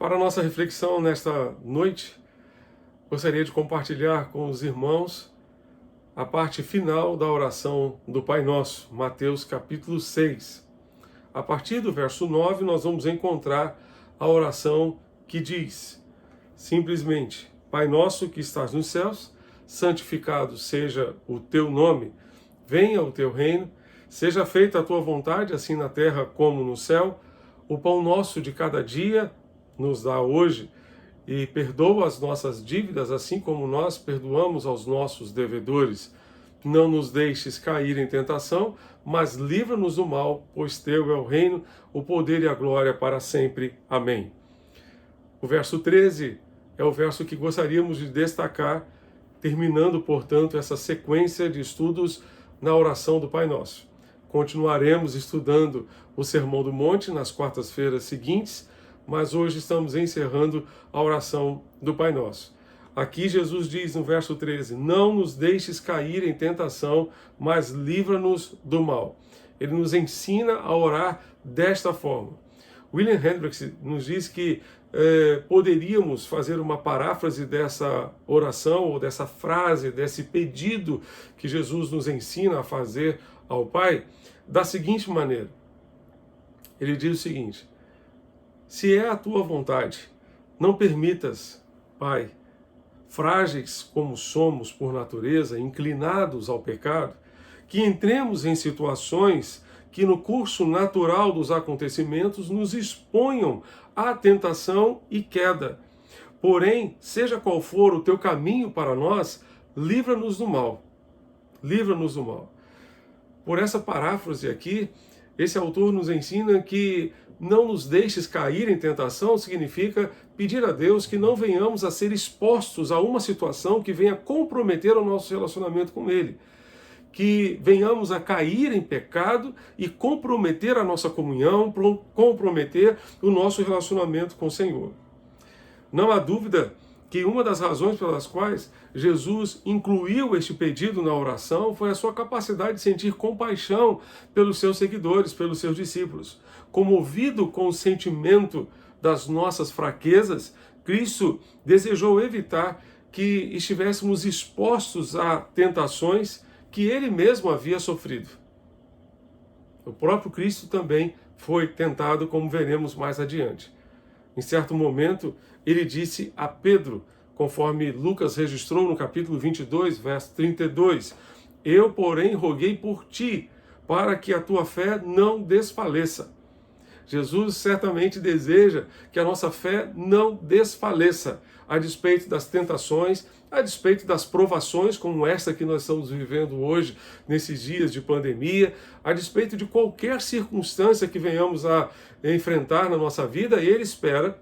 Para a nossa reflexão nesta noite, gostaria de compartilhar com os irmãos a parte final da oração do Pai Nosso, Mateus capítulo 6. A partir do verso 9, nós vamos encontrar a oração que diz, simplesmente, Pai Nosso que estás nos céus, santificado seja o teu nome, venha o teu reino, seja feita a tua vontade, assim na terra como no céu. O pão nosso de cada dia nos dá hoje, e perdoa as nossas dívidas, assim como nós perdoamos aos nossos devedores. Não nos deixes cair em tentação, mas livra-nos do mal, pois teu é o reino, o poder e a glória para sempre. Amém. O verso 13 é o verso que gostaríamos de destacar, terminando, portanto, essa sequência de estudos na oração do Pai Nosso. Continuaremos estudando o Sermão do Monte nas quartas-feiras seguintes, mas hoje estamos encerrando a oração do Pai Nosso. Aqui Jesus diz no verso 13, não nos deixes cair em tentação, mas livra-nos do mal. Ele nos ensina a orar desta forma. William Hendricks nos diz que poderíamos fazer uma paráfrase dessa oração, ou dessa frase, desse pedido que Jesus nos ensina a fazer ao Pai, da seguinte maneira. Ele diz o seguinte, se é a tua vontade, não permitas, Pai, frágeis como somos por natureza, inclinados ao pecado, que entremos em situações que no curso natural dos acontecimentos nos exponham à tentação e queda. Porém, seja qual for o teu caminho para nós, livra-nos do mal. Livra-nos do mal. Por essa paráfrase aqui, esse autor nos ensina que não nos deixes cair em tentação significa pedir a Deus que não venhamos a ser expostos a uma situação que venha comprometer o nosso relacionamento com Ele. Que venhamos a cair em pecado e comprometer a nossa comunhão, comprometer o nosso relacionamento com o Senhor. Não há dúvida que uma das razões pelas quais Jesus incluiu este pedido na oração foi a sua capacidade de sentir compaixão pelos seus seguidores, pelos seus discípulos. Comovido com o sentimento das nossas fraquezas, Cristo desejou evitar que estivéssemos expostos a tentações que ele mesmo havia sofrido. O próprio Cristo também foi tentado, como veremos mais adiante. Em certo momento, ele disse a Pedro, conforme Lucas registrou no capítulo 22, verso 32, eu, porém, roguei por ti, para que a tua fé não desfaleça. Jesus certamente deseja que a nossa fé não desfaleça, a despeito das tentações, a despeito das provações como esta que nós estamos vivendo hoje, nesses dias de pandemia, a despeito de qualquer circunstância que venhamos a enfrentar na nossa vida, Ele espera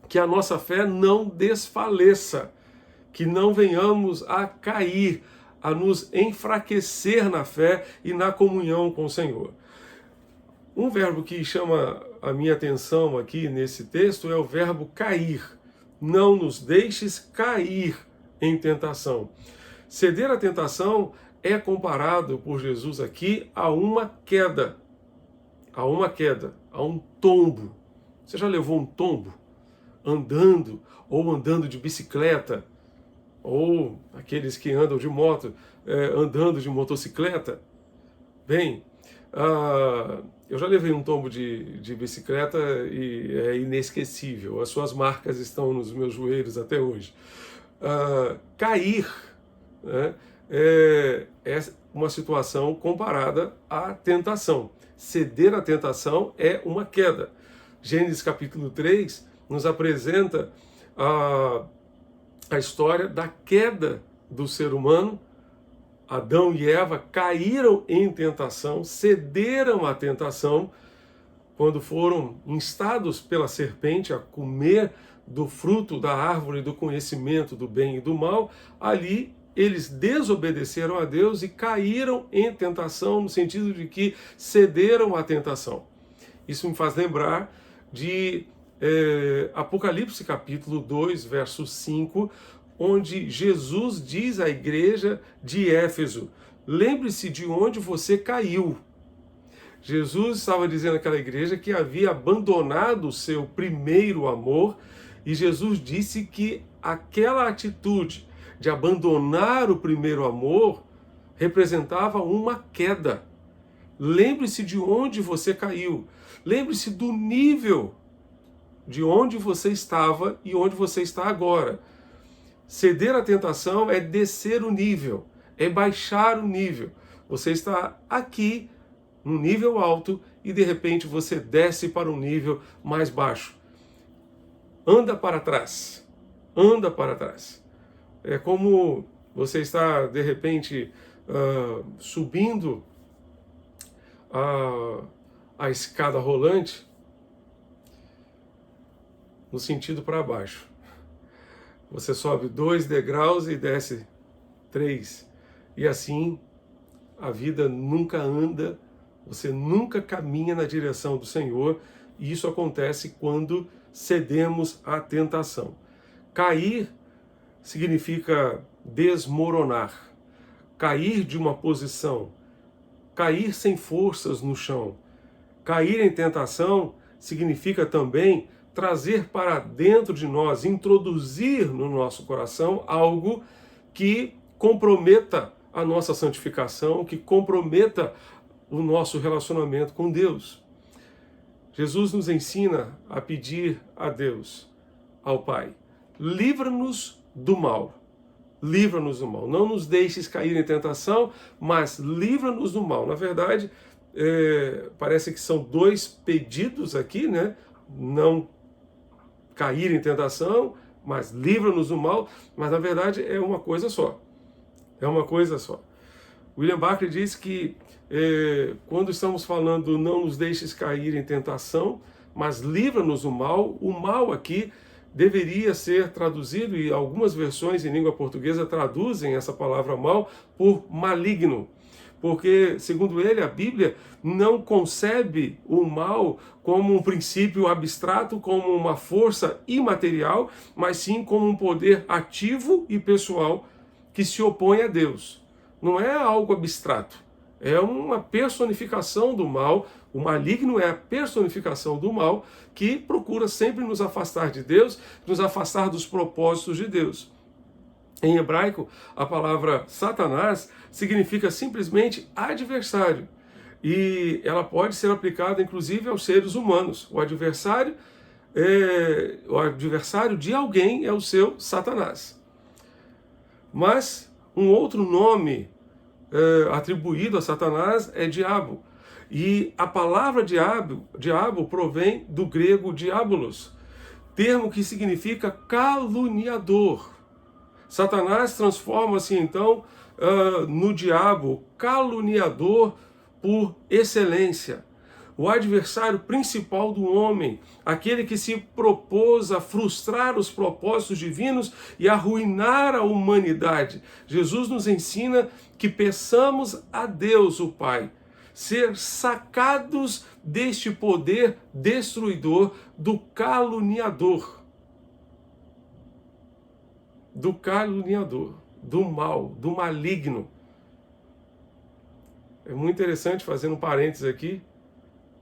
que a nossa fé não desfaleça, que não venhamos a cair, a nos enfraquecer na fé e na comunhão com o Senhor. Um verbo que chama a minha atenção aqui nesse texto é o verbo cair. Não nos deixes cair em tentação. Ceder à tentação é comparado por Jesus aqui a uma queda. A uma queda, a um tombo. Você já levou um tombo? Andando, ou andando de bicicleta, ou aqueles que andam de moto, andando de motocicleta? Bem, eu já levei um tombo de bicicleta e é inesquecível. As suas marcas estão nos meus joelhos até hoje. Cair, né, é uma situação comparada à tentação. Ceder à tentação é uma queda. Gênesis capítulo 3 nos apresenta a história da queda do ser humano. Adão e Eva caíram em tentação, cederam à tentação, quando foram instados pela serpente a comer do fruto da árvore do conhecimento do bem e do mal. Ali eles desobedeceram a Deus e caíram em tentação, no sentido de que cederam à tentação. Isso me faz lembrar de Apocalipse capítulo 2, verso 5, onde Jesus diz à igreja de Éfeso, lembre-se de onde você caiu. Jesus estava dizendo àquela igreja que havia abandonado o seu primeiro amor, e Jesus disse que aquela atitude de abandonar o primeiro amor representava uma queda. Lembre-se de onde você caiu. Lembre-se do nível de onde você estava e onde você está agora. Ceder à tentação é descer o nível, é baixar o nível. Você está aqui, num nível alto, e de repente você desce para um nível mais baixo. Anda para trás. Anda para trás. É como você está, de repente, subindo a escada rolante no sentido para baixo. Você sobe 2 degraus e desce 3. E assim a vida nunca anda, você nunca caminha na direção do Senhor, e isso acontece quando cedemos à tentação. Cair significa desmoronar, cair de uma posição, cair sem forças no chão. Cair em tentação significa também trazer para dentro de nós, introduzir no nosso coração algo que comprometa a nossa santificação, que comprometa o nosso relacionamento com Deus. Jesus nos ensina a pedir a Deus, ao Pai, livra-nos do mal. Livra-nos do mal. Não nos deixes cair em tentação, mas livra-nos do mal. Na verdade, parece que são 2 pedidos aqui, né? Não cair em tentação, mas livra-nos do mal. Mas na verdade é uma coisa só. É uma coisa só. William Barclay diz que quando estamos falando não nos deixes cair em tentação, mas livra-nos do mal, o mal aqui deveria ser traduzido, e algumas versões em língua portuguesa traduzem essa palavra mal por maligno. Porque, segundo ele, a Bíblia não concebe o mal como um princípio abstrato, como uma força imaterial, mas sim como um poder ativo e pessoal que se opõe a Deus. Não é algo abstrato, é uma personificação do mal. O maligno é a personificação do mal que procura sempre nos afastar de Deus, nos afastar dos propósitos de Deus. Em hebraico, a palavra Satanás significa simplesmente adversário. E ela pode ser aplicada inclusive aos seres humanos. O adversário de alguém é o seu Satanás. Mas um outro nome atribuído a Satanás é diabo. E a palavra diabo provém do grego diabolos, termo que significa caluniador. Satanás transforma-se então no diabo, caluniador por excelência. O adversário principal do homem, aquele que se propôs a frustrar os propósitos divinos e arruinar a humanidade. Jesus nos ensina que peçamos a Deus, o Pai, ser sacados deste poder destruidor do caluniador. Do caluniador, do mal, do maligno. É muito interessante, fazendo um parênteses aqui,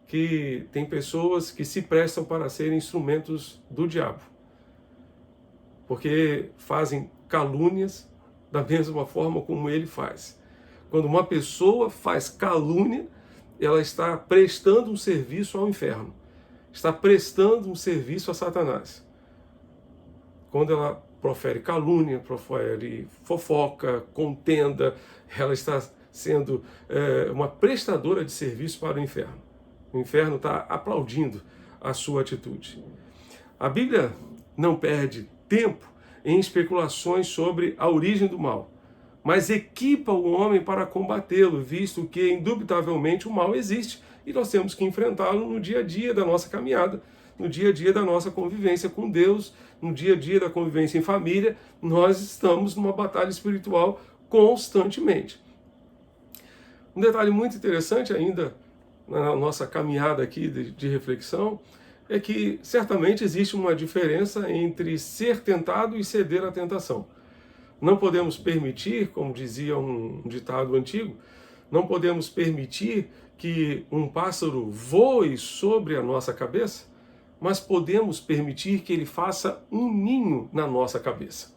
que tem pessoas que se prestam para serem instrumentos do diabo, porque fazem calúnias da mesma forma como ele faz. Quando uma pessoa faz calúnia, ela está prestando um serviço ao inferno, está prestando um serviço a Satanás. Quando ela profere calúnia, profere fofoca, contenda, ela está sendo uma prestadora de serviço para o inferno. O inferno está aplaudindo a sua atitude. A Bíblia não perde tempo em especulações sobre a origem do mal, mas equipa o homem para combatê-lo, visto que, indubitavelmente, o mal existe e nós temos que enfrentá-lo no dia a dia da nossa caminhada, no dia a dia da nossa convivência com Deus, no dia a dia da convivência em família. Nós estamos numa batalha espiritual constantemente. Um detalhe muito interessante ainda na nossa caminhada aqui de reflexão é que certamente existe uma diferença entre ser tentado e ceder à tentação. Não podemos permitir, como dizia um ditado antigo, Não podemos permitir que um pássaro voe sobre a nossa cabeça, mas podemos permitir que ele faça um ninho na nossa cabeça.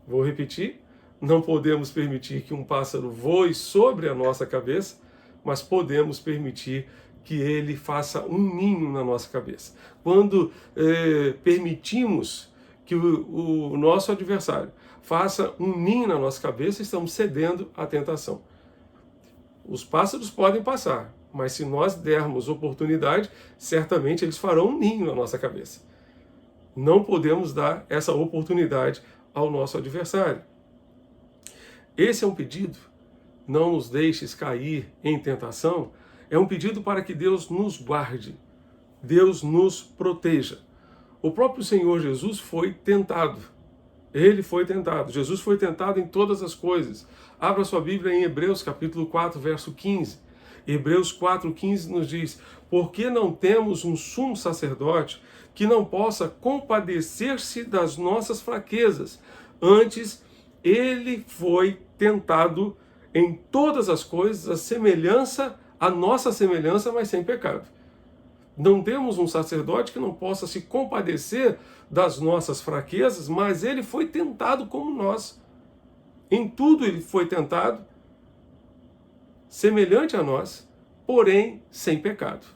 Vou repetir. Não podemos permitir que um pássaro voe sobre a nossa cabeça, mas podemos permitir que ele faça um ninho na nossa cabeça. Quando permitimos que o nosso adversário faça um ninho na nossa cabeça, estamos cedendo à tentação. Os pássaros podem passar, mas se nós dermos oportunidade, certamente eles farão um ninho na nossa cabeça. Não podemos dar essa oportunidade ao nosso adversário. Esse é um pedido, não nos deixes cair em tentação, é um pedido para que Deus nos guarde, Deus nos proteja. O próprio Senhor Jesus foi tentado, ele foi tentado, Jesus foi tentado em todas as coisas. Abra sua Bíblia em Hebreus capítulo 4, verso 15. Hebreus 4,15 nos diz: porque não temos um sumo sacerdote que não possa compadecer-se das nossas fraquezas, antes ele foi tentado em todas as coisas, a nossa semelhança, mas sem pecado. Não temos um sacerdote que não possa se compadecer das nossas fraquezas, mas ele foi tentado como nós. Em tudo ele foi tentado, semelhante a nós, porém sem pecado,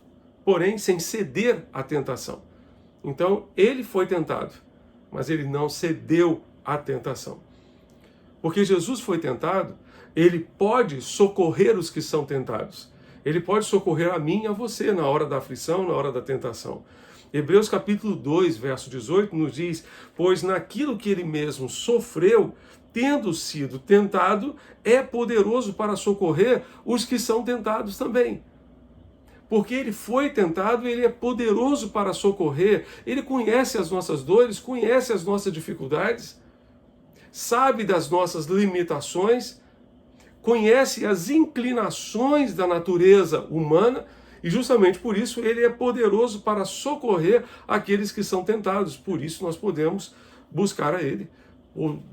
porém sem ceder à tentação. Então ele foi tentado, mas ele não cedeu à tentação. Porque Jesus foi tentado, ele pode socorrer os que são tentados. Ele pode socorrer a mim e a você na hora da aflição, na hora da tentação. Hebreus capítulo 2, verso 18 nos diz: pois naquilo que ele mesmo sofreu, tendo sido tentado, é poderoso para socorrer os que são tentados também. Porque ele foi tentado, ele é poderoso para socorrer, ele conhece as nossas dores, conhece as nossas dificuldades, sabe das nossas limitações, conhece as inclinações da natureza humana, e justamente por isso ele é poderoso para socorrer aqueles que são tentados. Por isso nós podemos buscar a ele,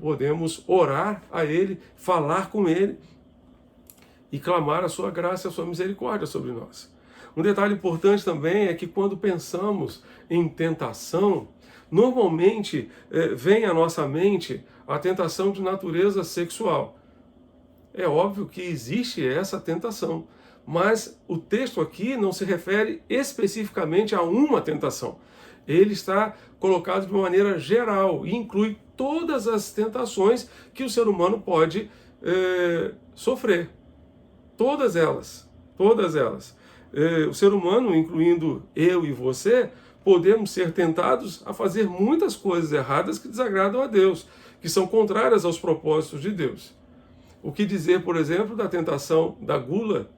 podemos orar a ele, falar com ele e clamar a sua graça e a sua misericórdia sobre nós. Um detalhe importante também é que quando pensamos em tentação, normalmente vem à nossa mente a tentação de natureza sexual. É óbvio que existe essa tentação, mas o texto aqui não se refere especificamente a uma tentação. Ele está colocado de uma maneira geral e inclui todas as tentações que o ser humano pode sofrer. Todas elas. O ser humano, incluindo eu e você, podemos ser tentados a fazer muitas coisas erradas que desagradam a Deus, que são contrárias aos propósitos de Deus. O que dizer, por exemplo, da tentação da gula?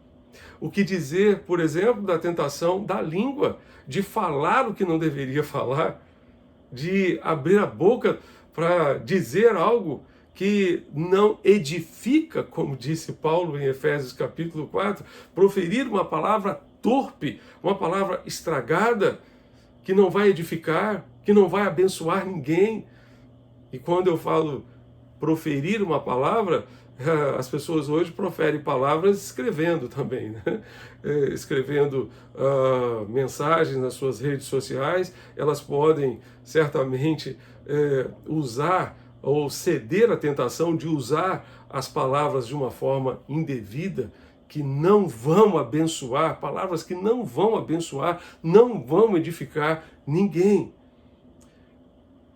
O que dizer, por exemplo, da tentação da língua, de falar o que não deveria falar, de abrir a boca para dizer algo que não edifica, como disse Paulo em Efésios capítulo 4, proferir uma palavra torpe, uma palavra estragada, que não vai edificar, que não vai abençoar ninguém. E quando eu falo proferir uma palavra, as pessoas hoje proferem palavras escrevendo também, né? Escrevendo mensagens nas suas redes sociais. Elas podem certamente usar ou ceder à tentação de usar as palavras de uma forma indevida, que não vão abençoar, palavras que não vão abençoar, não vão edificar ninguém.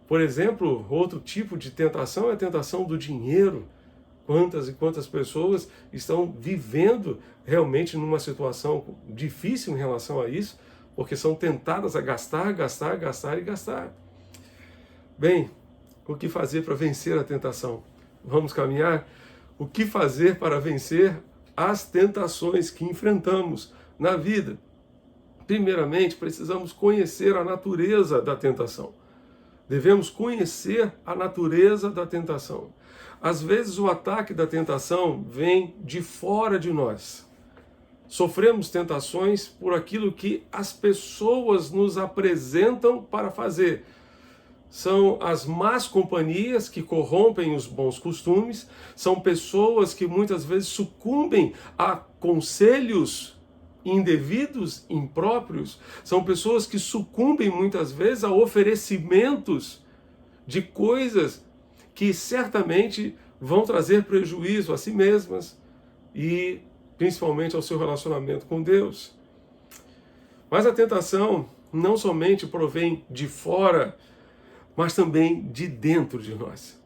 Por exemplo, outro tipo de tentação é a tentação do dinheiro. Quantas e quantas pessoas estão vivendo realmente numa situação difícil em relação a isso, porque são tentadas a gastar. Bem, o que fazer para vencer a tentação? Vamos caminhar? O que fazer para vencer as tentações que enfrentamos na vida? Primeiramente, precisamos conhecer a natureza da tentação. Devemos conhecer a natureza da tentação. Às vezes o ataque da tentação vem de fora de nós. Sofremos tentações por aquilo que as pessoas nos apresentam para fazer. são as más companhias que corrompem os bons costumes, são pessoas que muitas vezes sucumbem a conselhos indevidos, impróprios, são pessoas que sucumbem muitas vezes a oferecimentos de coisas que certamente vão trazer prejuízo a si mesmas e principalmente ao seu relacionamento com Deus. Mas a tentação não somente provém de fora, mas também de dentro de nós.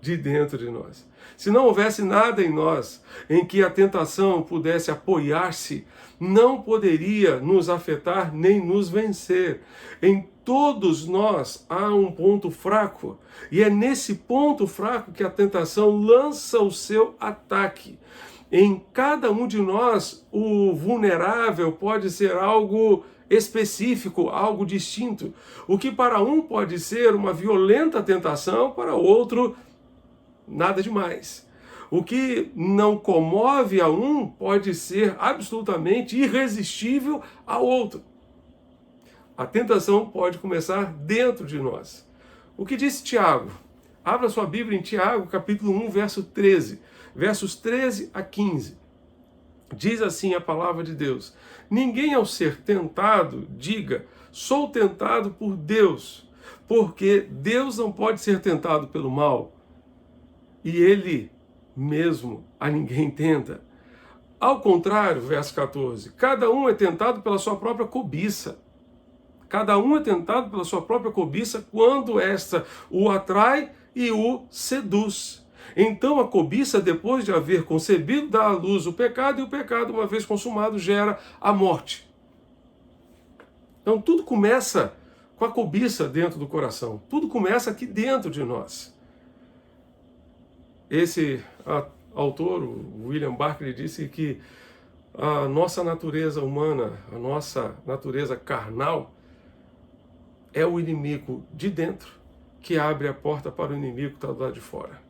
De dentro de nós. Se não houvesse nada em nós em que a tentação pudesse apoiar-se, não poderia nos afetar nem nos vencer. Em todos nós há um ponto fraco, e é nesse ponto fraco que a tentação lança o seu ataque. Em cada um de nós, o vulnerável pode ser algo específico, algo distinto. O que para um pode ser uma violenta tentação, para outro, nada demais. O que não comove a um pode ser absolutamente irresistível a outro. A tentação pode começar dentro de nós. O que disse Tiago? Abra sua Bíblia em Tiago, capítulo 1, verso 13. Versos 13 a 15. Diz assim a palavra de Deus: ninguém ao ser tentado diga, sou tentado por Deus, porque Deus não pode ser tentado pelo mal, e Ele mesmo a ninguém tenta. Ao contrário, verso 14, cada um é tentado pela sua própria cobiça. Cada um é tentado pela sua própria cobiça quando esta o atrai e o seduz. Então a cobiça, depois de haver concebido, dá à luz o pecado, e o pecado, uma vez consumado, gera a morte. Então tudo começa com a cobiça dentro do coração. Tudo começa aqui dentro de nós. Esse autor, o William Barclay, disse que a nossa natureza humana, a nossa natureza carnal, é o inimigo de dentro que abre a porta para o inimigo que está do lado de fora.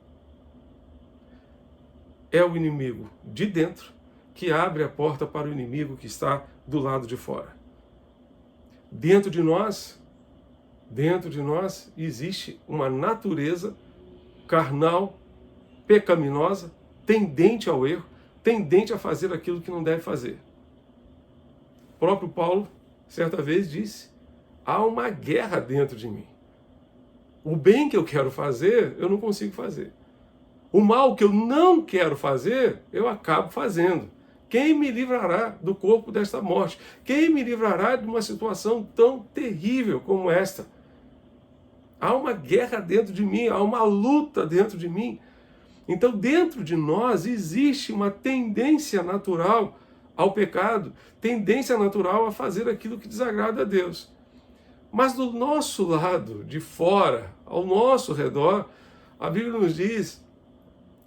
É o inimigo de dentro que abre a porta para o inimigo que está do lado de fora. Dentro de nós existe uma natureza carnal, pecaminosa, tendente ao erro, tendente a fazer aquilo que não deve fazer. O próprio Paulo, certa vez, disse: há uma guerra dentro de mim. O bem que eu quero fazer, eu não consigo fazer. O mal que eu não quero fazer, eu acabo fazendo. Quem me livrará do corpo desta morte? Quem me livrará de uma situação tão terrível como esta? Há uma guerra dentro de mim, há uma luta dentro de mim. Então, dentro de nós existe uma tendência natural ao pecado, tendência natural a fazer aquilo que desagrada a Deus. Mas do nosso lado, de fora, ao nosso redor, a Bíblia nos diz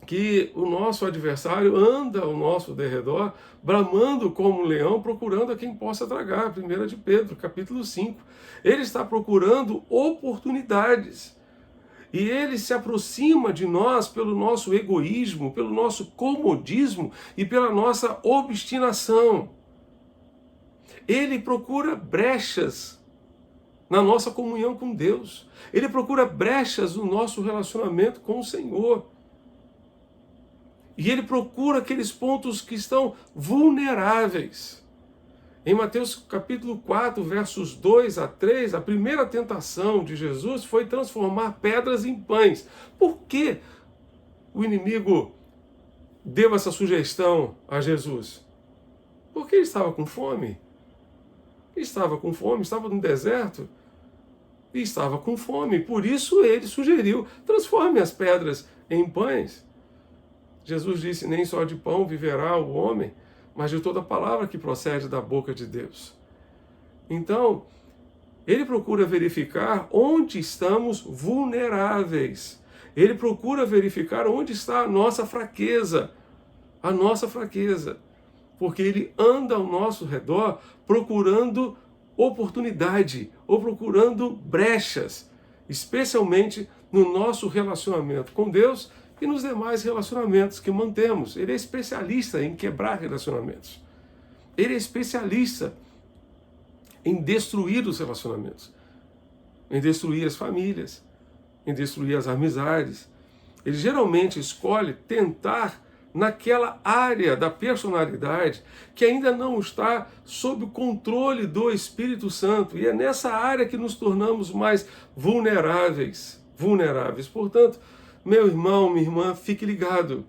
que o nosso adversário anda ao nosso derredor, bramando como um leão, procurando a quem possa tragar. 1 de Pedro, capítulo 5. Ele está procurando oportunidades. E ele se aproxima de nós pelo nosso egoísmo, pelo nosso comodismo e pela nossa obstinação. Ele procura brechas na nossa comunhão com Deus. Ele procura brechas no nosso relacionamento com o Senhor. E ele procura aqueles pontos que estão vulneráveis. Em Mateus capítulo 4, versos 2 a 3, a primeira tentação de Jesus foi transformar pedras em pães. Por que o inimigo deu essa sugestão a Jesus? Porque ele estava com fome. Estava com fome, estava no deserto e estava com fome. Por isso ele sugeriu: transforme as pedras em pães. Jesus disse: nem só de pão viverá o homem, mas de toda palavra que procede da boca de Deus. Então, ele procura verificar onde estamos vulneráveis. Ele procura verificar onde está a nossa fraqueza. A nossa fraqueza. Porque ele anda ao nosso redor procurando oportunidade, ou procurando brechas, especialmente no nosso relacionamento com Deus e nos demais relacionamentos que mantemos. Ele é especialista em quebrar relacionamentos. Ele é especialista em destruir os relacionamentos, em destruir as famílias. em destruir as amizades. Ele geralmente escolhe tentar naquela área da personalidade que ainda não está sob o controle do Espírito Santo. E é nessa área que nos tornamos mais vulneráveis. Portanto, meu irmão, minha irmã, fique ligado.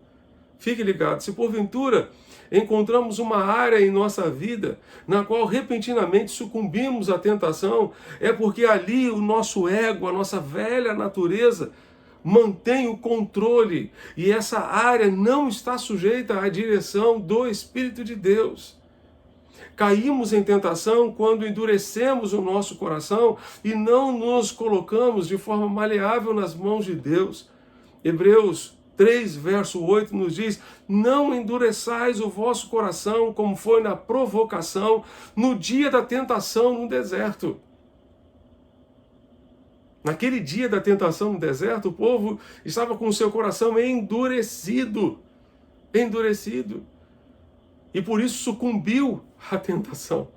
Fique ligado. Se porventura encontramos uma área em nossa vida na qual repentinamente sucumbimos à tentação, é porque ali o nosso ego, a nossa velha natureza, mantém o controle e essa área não está sujeita à direção do Espírito de Deus. Caímos em tentação quando endurecemos o nosso coração e não nos colocamos de forma maleável nas mãos de Deus. Hebreus 3, verso 8 nos diz: não endureçais o vosso coração como foi na provocação no dia da tentação no deserto. Naquele dia da tentação no deserto, o povo estava com o seu coração endurecido. E por isso sucumbiu à tentação.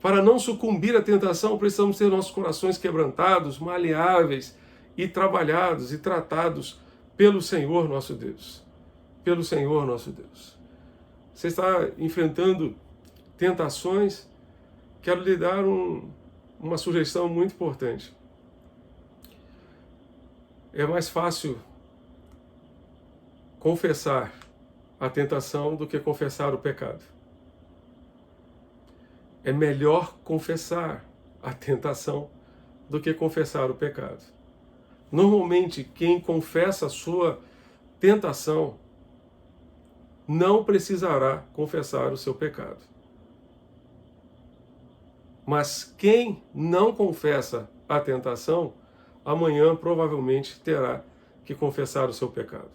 Para não sucumbir à tentação, precisamos ter nossos corações quebrantados, maleáveis e trabalhados e tratados pelo Senhor nosso Deus. Pelo Senhor nosso Deus. Você está enfrentando tentações? Quero lhe dar uma sugestão muito importante. É mais fácil confessar a tentação do que confessar o pecado. É melhor confessar a tentação do que confessar o pecado. Normalmente, quem confessa a sua tentação não precisará confessar o seu pecado. Mas quem não confessa a tentação, amanhã provavelmente terá que confessar o seu pecado.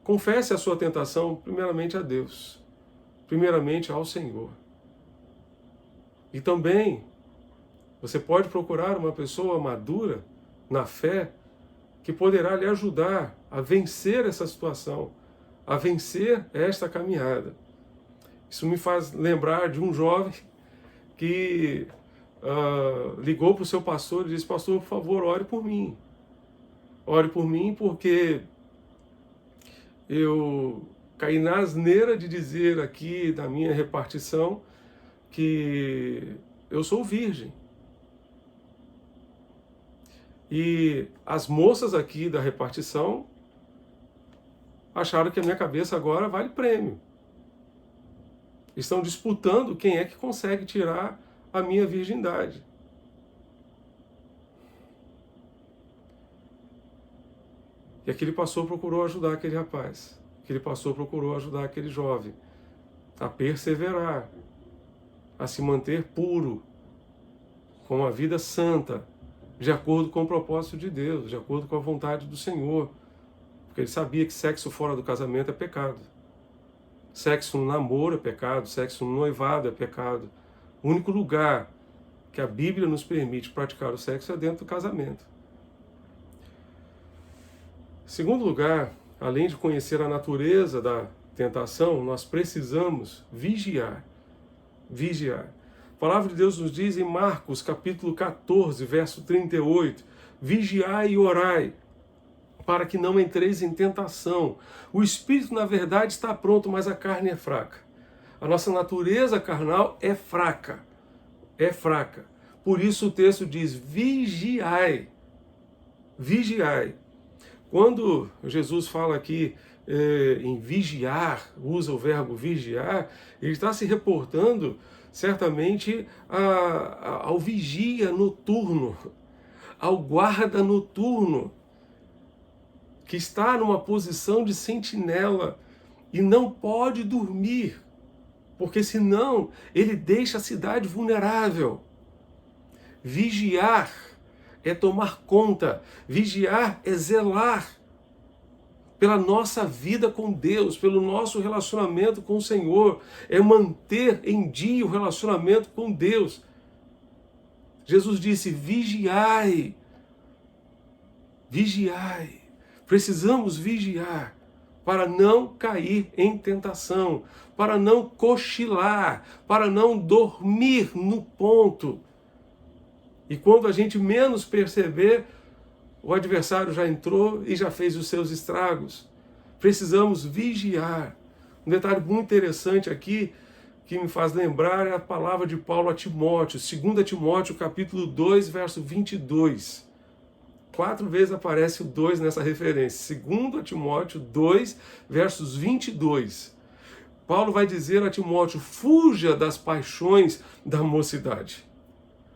Confesse a sua tentação primeiramente a Deus, primeiramente ao Senhor. E também você pode procurar uma pessoa madura na fé que poderá lhe ajudar a vencer essa situação, a vencer esta caminhada. Isso me faz lembrar de um jovem que ligou para o seu pastor e disse: pastor, por favor, ore por mim. Ore por mim porque eu caí na asneira de dizer aqui na minha repartição que eu sou virgem. E as moças aqui da repartição acharam que a minha cabeça agora vale prêmio. Estão disputando quem é que consegue tirar a minha virgindade. E aquele pastor procurou ajudar aquele rapaz. Aquele pastor procurou ajudar aquele jovem a perseverar, a se manter puro, com uma vida santa, de acordo com o propósito de Deus, de acordo com a vontade do Senhor. Porque ele sabia que sexo fora do casamento é pecado. Sexo no namoro é pecado, sexo no noivado é pecado. O único lugar que a Bíblia nos permite praticar o sexo é dentro do casamento. Em segundo lugar, além de conhecer a natureza da tentação, nós precisamos vigiar. Vigiar. A palavra de Deus nos diz em Marcos, capítulo 14, verso 38, vigiai e orai, para que não entreis em tentação. O espírito, na verdade, está pronto, mas a carne é fraca. A nossa natureza carnal é fraca. É fraca. Por isso o texto diz: vigiai. Vigiai. Quando Jesus fala aqui em vigiar, usa o verbo vigiar, ele está se reportando certamente ao vigia noturno, ao guarda noturno, que está numa posição de sentinela e não pode dormir, porque senão ele deixa a cidade vulnerável. Vigiar é tomar conta, vigiar é zelar pela nossa vida com Deus, pelo nosso relacionamento com o Senhor, é manter em dia o relacionamento com Deus. Jesus disse: vigiai, vigiai. Precisamos vigiar para não cair em tentação, para não cochilar, para não dormir no ponto. E quando a gente menos perceber, O adversário já entrou e já fez os seus estragos. Precisamos vigiar. Um detalhe muito interessante aqui, que me faz lembrar, é a palavra de Paulo a Timóteo, 2 Timóteo, capítulo 2, verso 22. 4 vezes aparece o 2 nessa referência. 2 Timóteo 2, versos 22. Paulo vai dizer a Timóteo: fuja das paixões da mocidade.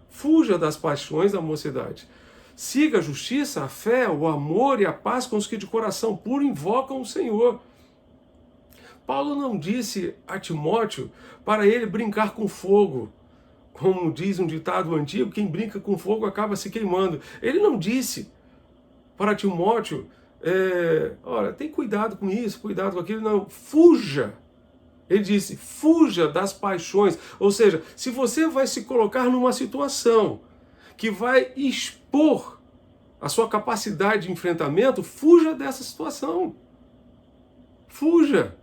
Fuja das paixões da mocidade. Siga a justiça, a fé, o amor e a paz com os que de coração puro invocam o Senhor. Paulo não disse a Timóteo para ele brincar com fogo. Como diz um ditado antigo, quem brinca com fogo acaba se queimando. Ele não disse para Timóteo, olha, tem cuidado com isso, cuidado com aquilo. Não, fuja. Ele disse, fuja das paixões. Ou seja, se você vai se colocar numa situação que vai expor a sua capacidade de enfrentamento, fuja dessa situação. Fuja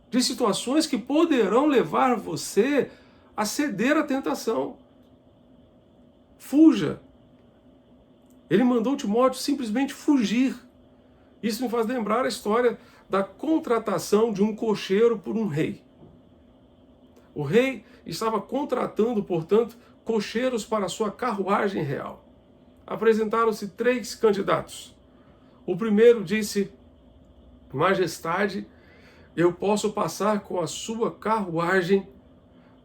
de situações que poderão levar você a ceder à tentação. Fuja. Ele mandou Timóteo simplesmente fugir. Isso me faz lembrar a história da contratação de um cocheiro por um rei. O rei estava contratando, portanto, cocheiros para a sua carruagem real. Apresentaram-se 3 candidatos. O primeiro disse: Majestade, eu posso passar com a sua carruagem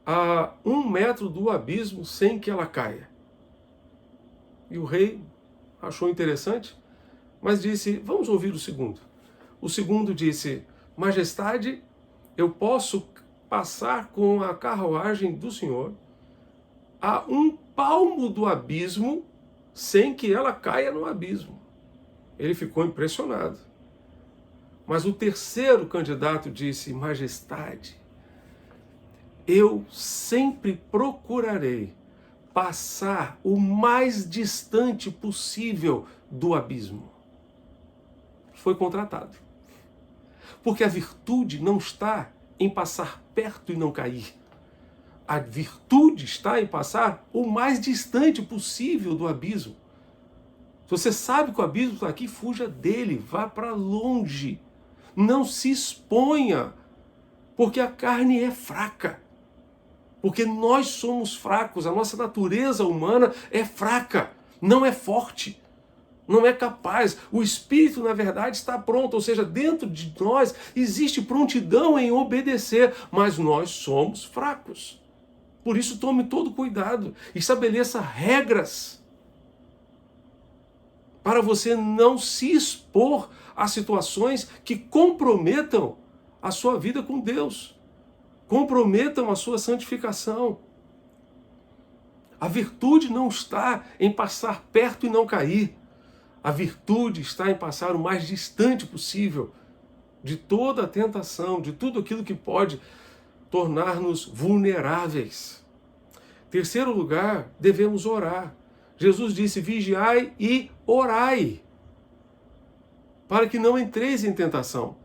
a 1 metro do abismo sem que ela caia. E o rei achou interessante, mas disse: vamos ouvir o segundo. O segundo disse: Majestade, eu posso passar com a carruagem do Senhor a 1 palmo do abismo sem que ela caia no abismo. Ele ficou impressionado. Mas o terceiro candidato disse: Majestade, eu sempre procurarei passar o mais distante possível do abismo. Foi contratado. Porque a virtude não está em passar perto e não cair. A virtude está em passar o mais distante possível do abismo. Se você sabe que o abismo está aqui, fuja dele, vá para longe. Não se exponha, porque a carne é fraca. Porque nós somos fracos, a nossa natureza humana é fraca, não é forte, não é capaz. O espírito, na verdade, está pronto, ou seja, dentro de nós existe prontidão em obedecer, mas nós somos fracos. Por isso, tome todo cuidado, estabeleça regras para você não se expor a situações que comprometam a sua vida com Deus, comprometam a sua santificação. A virtude não está em passar perto e não cair. A virtude está em passar o mais distante possível de toda a tentação, de tudo aquilo que pode tornar-nos vulneráveis. Terceiro lugar, devemos orar. Jesus disse: vigiai e orai, para que não entreis em tentação.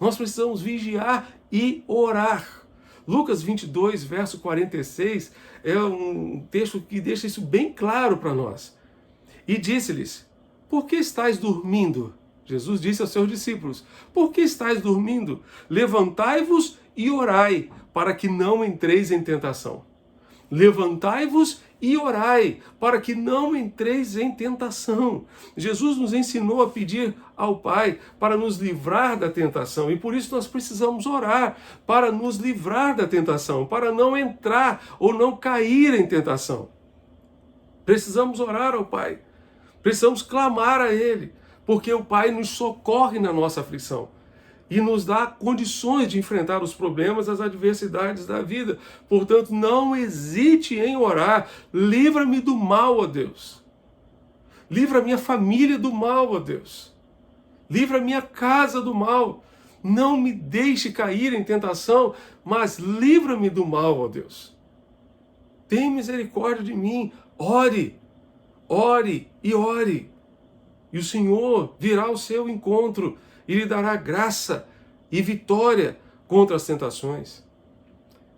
Nós precisamos vigiar e orar. Lucas 22, verso 46, é um texto que deixa isso bem claro para nós. E disse-lhes: por que estáis dormindo? Jesus disse aos seus discípulos: por que estáis dormindo? Levantai-vos e orai, para que não entreis em tentação. Levantai-vos e orai, para que não entreis em tentação. Jesus nos ensinou a pedir ao Pai para nos livrar da tentação, e por isso nós precisamos orar para nos livrar da tentação, para não entrar ou não cair em tentação. Precisamos orar ao Pai, precisamos clamar a Ele, porque o Pai nos socorre na nossa aflição e nos dá condições de enfrentar os problemas, as adversidades da vida. Portanto, não hesite em orar. Livra-me do mal, ó Deus. Livra a minha família do mal, ó Deus. Livra a minha casa do mal. Não me deixe cair em tentação, mas livra-me do mal, ó Deus. Tem misericórdia de mim. Ore, ore e ore. E o Senhor virá ao seu encontro e lhe dará graça e vitória contra as tentações.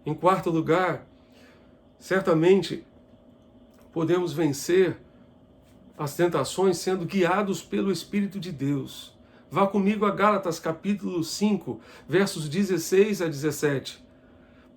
Em quarto lugar, certamente podemos vencer as tentações sendo guiados pelo Espírito de Deus. Vá comigo a Gálatas capítulo 5, versos 16 a 17.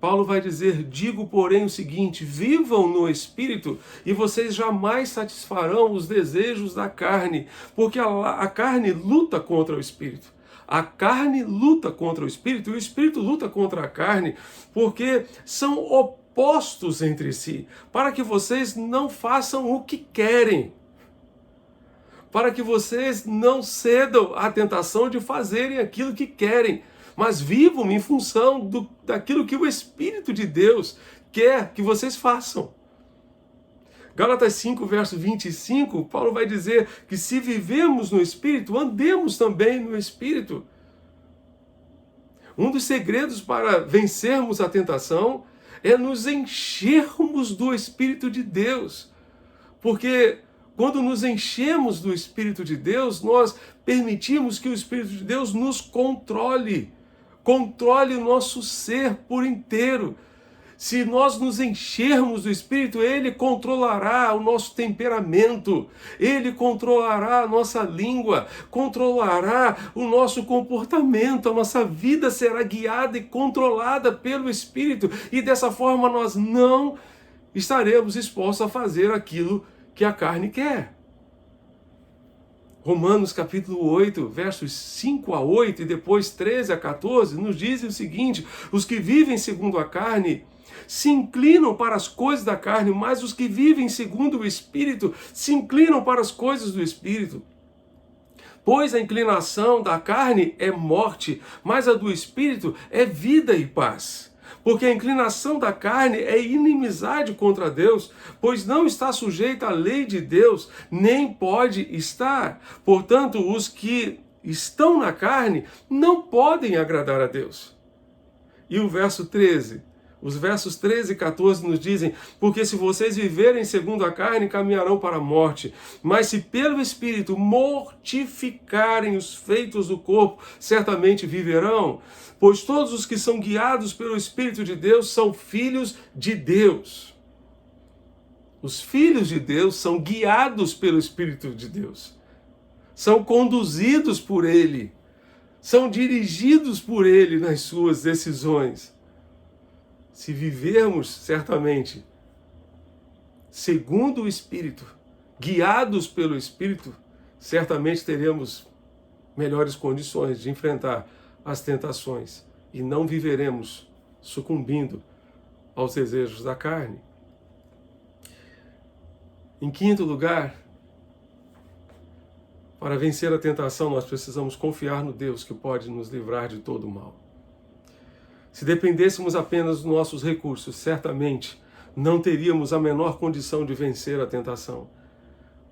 Paulo vai dizer: digo, porém, o seguinte: vivam no Espírito e vocês jamais satisfarão os desejos da carne, porque a carne luta contra o Espírito. A carne luta contra o Espírito e o Espírito luta contra a carne, porque são opostos entre si, para que vocês não façam o que querem, para que vocês não cedam à tentação de fazerem aquilo que querem, mas vivam em função daquilo que o Espírito de Deus quer que vocês façam. Gálatas 5, verso 25, Paulo vai dizer que se vivemos no Espírito, andemos também no Espírito. Um dos segredos para vencermos a tentação é nos enchermos do Espírito de Deus. Porque quando nos enchemos do Espírito de Deus, nós permitimos que o Espírito de Deus nos controle o nosso ser por inteiro. Se nós nos enchermos do Espírito, Ele controlará o nosso temperamento, Ele controlará a nossa língua, controlará o nosso comportamento, a nossa vida será guiada e controlada pelo Espírito, e dessa forma nós não estaremos expostos a fazer aquilo que a carne quer. Romanos capítulo 8, versos 5 a 8 e depois 13 a 14, nos dizem o seguinte: os que vivem segundo a carne se inclinam para as coisas da carne, mas os que vivem segundo o Espírito se inclinam para as coisas do Espírito. Pois a inclinação da carne é morte, mas a do Espírito é vida e paz. Porque a inclinação da carne é inimizade contra Deus, pois não está sujeita à lei de Deus, nem pode estar. Portanto, os que estão na carne não podem agradar a Deus. E o verso 13, os versos 13 e 14 nos dizem: porque se vocês viverem segundo a carne, caminharão para a morte, mas se pelo Espírito mortificarem os feitos do corpo, certamente viverão. Pois todos os que são guiados pelo Espírito de Deus são filhos de Deus. Os filhos de Deus são guiados pelo Espírito de Deus. São conduzidos por Ele. São dirigidos por Ele nas suas decisões. Se vivermos, certamente, segundo o Espírito, guiados pelo Espírito, certamente teremos melhores condições de enfrentar as tentações e não viveremos sucumbindo aos desejos da carne. Em quinto lugar, para vencer a tentação, nós precisamos confiar no Deus que pode nos livrar de todo o mal. Se dependêssemos apenas dos nossos recursos, certamente não teríamos a menor condição de vencer a tentação.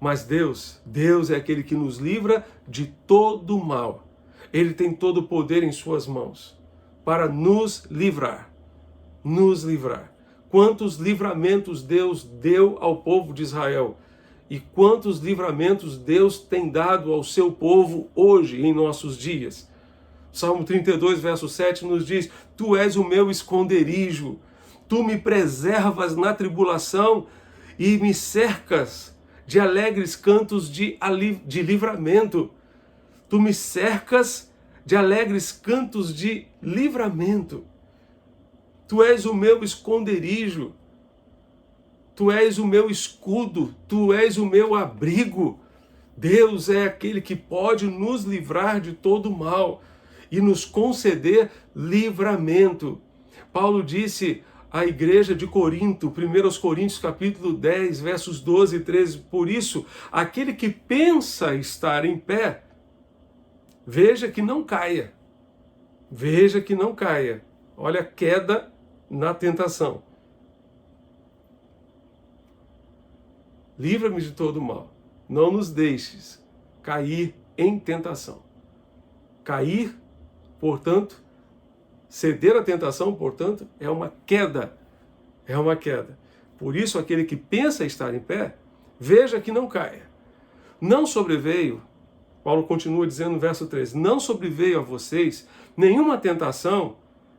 Mas Deus é aquele que nos livra de todo o mal. Ele tem todo o poder em suas mãos para nos livrar. Nos livrar. Quantos livramentos Deus deu ao povo de Israel e quantos livramentos Deus tem dado ao seu povo hoje, em nossos dias. Salmo 32, verso 7 nos diz: tu és o meu esconderijo, tu me preservas na tribulação e me cercas de alegres cantos de livramento. Tu me cercas de alegres cantos de livramento. Tu és o meu esconderijo. Tu és o meu escudo. Tu és o meu abrigo. Deus é aquele que pode nos livrar de todo o mal e nos conceder livramento. Paulo disse à igreja de Corinto, 1 Coríntios capítulo 10, versos 12 e 13, por isso, aquele que pensa estar em pé, veja que não caia. Veja que não caia. Olha a queda na tentação. Livra-me de todo mal. Não nos deixes cair em tentação. Cair, portanto, ceder à tentação, portanto, é uma queda. É uma queda. Por isso, aquele que pensa estar em pé, veja que não caia. Não sobreveio, Paulo continua dizendo no verso 13, não sobreveio a vocês nenhuma tentação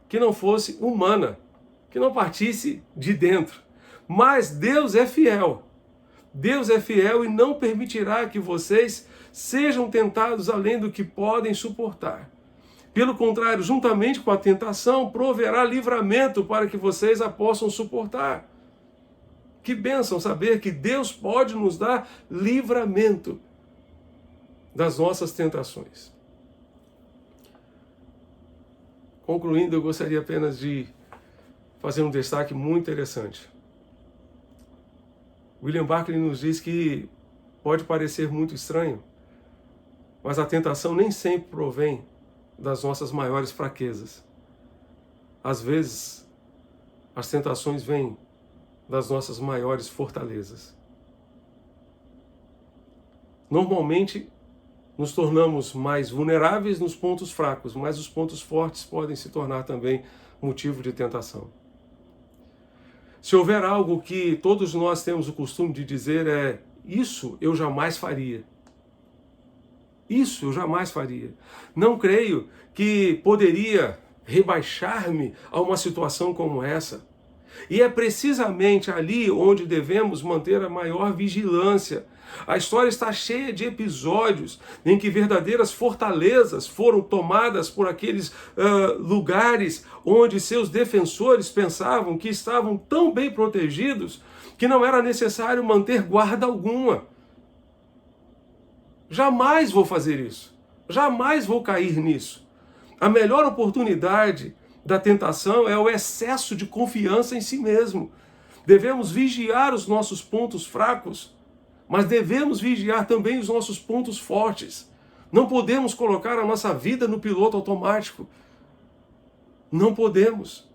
que não fosse humana, que não partisse de dentro. Mas Deus é fiel. Deus é fiel e não permitirá que vocês sejam tentados além do que podem suportar. Pelo contrário, juntamente com a tentação, proverá livramento para que vocês a possam suportar. Que bênção saber que Deus pode nos dar livramento das nossas tentações. Concluindo, eu gostaria apenas de fazer um destaque muito interessante. William Barclay nos diz que pode parecer muito estranho, mas a tentação nem sempre provém das nossas maiores fraquezas. Às vezes, as tentações vêm das nossas maiores fortalezas. Normalmente, nos tornamos mais vulneráveis nos pontos fracos, mas os pontos fortes podem se tornar também motivo de tentação. Se houver algo que todos nós temos o costume de dizer é: isso eu jamais faria. Isso eu jamais faria. Não creio que poderia rebaixar-me a uma situação como essa. E é precisamente ali onde devemos manter a maior vigilância. A história está cheia de episódios em que verdadeiras fortalezas foram tomadas por aqueles lugares onde seus defensores pensavam que estavam tão bem protegidos que não era necessário manter guarda alguma. Jamais vou fazer isso. Jamais vou cair nisso. A melhor oportunidade da tentação é o excesso de confiança em si mesmo. Devemos vigiar os nossos pontos fracos, mas devemos vigiar também os nossos pontos fortes. Não podemos colocar a nossa vida no piloto automático. Não podemos.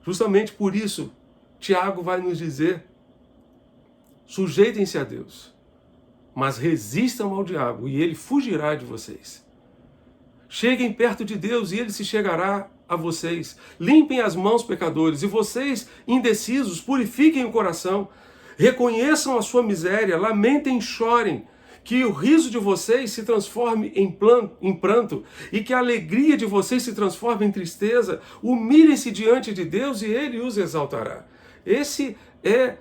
Justamente por isso, Tiago vai nos dizer: sujeitem-se a Deus, mas resistam ao diabo e ele fugirá de vocês. Cheguem perto de Deus e ele se chegará a vocês. Limpem as mãos, pecadores, e vocês, indecisos, purifiquem o coração. Reconheçam a sua miséria, lamentem e chorem. Que o riso de vocês se transforme em pranto e que a alegria de vocês se transforme em tristeza. Humilhem-se diante de Deus e ele os exaltará. Esse é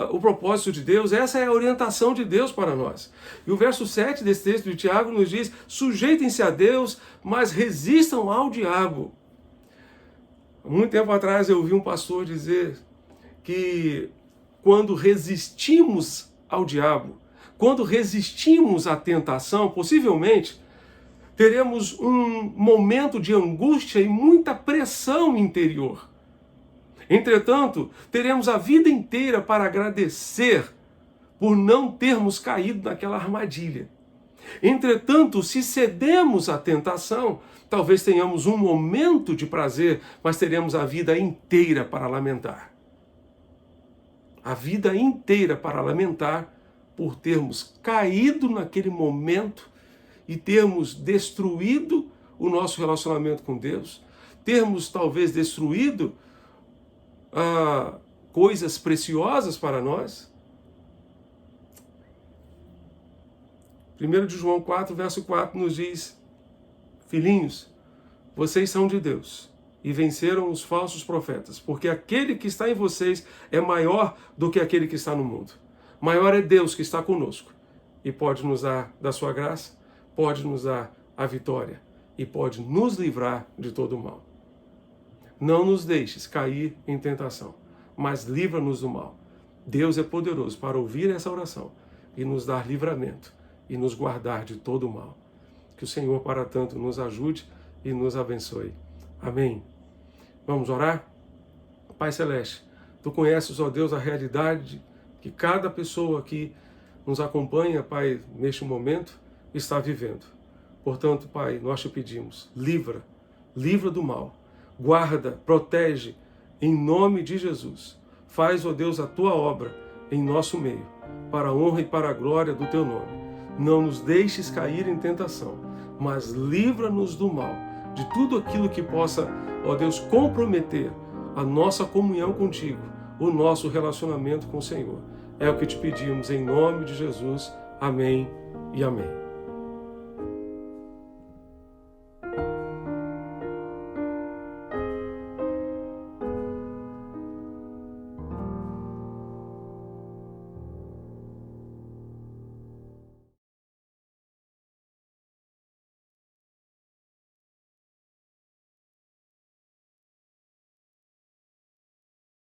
o propósito de Deus, essa é a orientação de Deus para nós. E o verso 7 desse texto de Tiago nos diz: sujeitem-se a Deus, mas resistam ao diabo. Muito tempo atrás eu ouvi um pastor dizer que quando resistimos ao diabo, quando resistimos à tentação, possivelmente teremos um momento de angústia e muita pressão interior. Entretanto, teremos a vida inteira para agradecer por não termos caído naquela armadilha. Entretanto, se cedemos à tentação, talvez tenhamos um momento de prazer, mas teremos a vida inteira para lamentar. A vida inteira para lamentar por termos caído naquele momento e termos destruído o nosso relacionamento com Deus, termos talvez destruído coisas preciosas para nós. 1 de João 4, verso 4 nos diz: filhinhos, vocês são de Deus e venceram os falsos profetas, porque aquele que está em vocês é maior do que aquele que está no mundo. Maior é Deus que está conosco e pode nos dar da sua graça, pode nos dar a vitória e pode nos livrar de todo o mal. Não nos deixes cair em tentação, mas livra-nos do mal. Deus é poderoso para ouvir essa oração e nos dar livramento e nos guardar de todo o mal. Que o Senhor, para tanto, nos ajude e nos abençoe. Amém. Vamos orar? Pai Celeste, Tu conheces, ó Deus, a realidade que cada pessoa que nos acompanha, Pai, neste momento, está vivendo. Portanto, Pai, nós te pedimos, livra do mal. Guarda, protege, em nome de Jesus. Faz, ó Deus, a Tua obra em nosso meio, para a honra e para a glória do Teu nome. Não nos deixes cair em tentação, mas livra-nos do mal, de tudo aquilo que possa, ó Deus, comprometer a nossa comunhão contigo, o nosso relacionamento com o Senhor. É o que te pedimos em nome de Jesus. Amém e amém.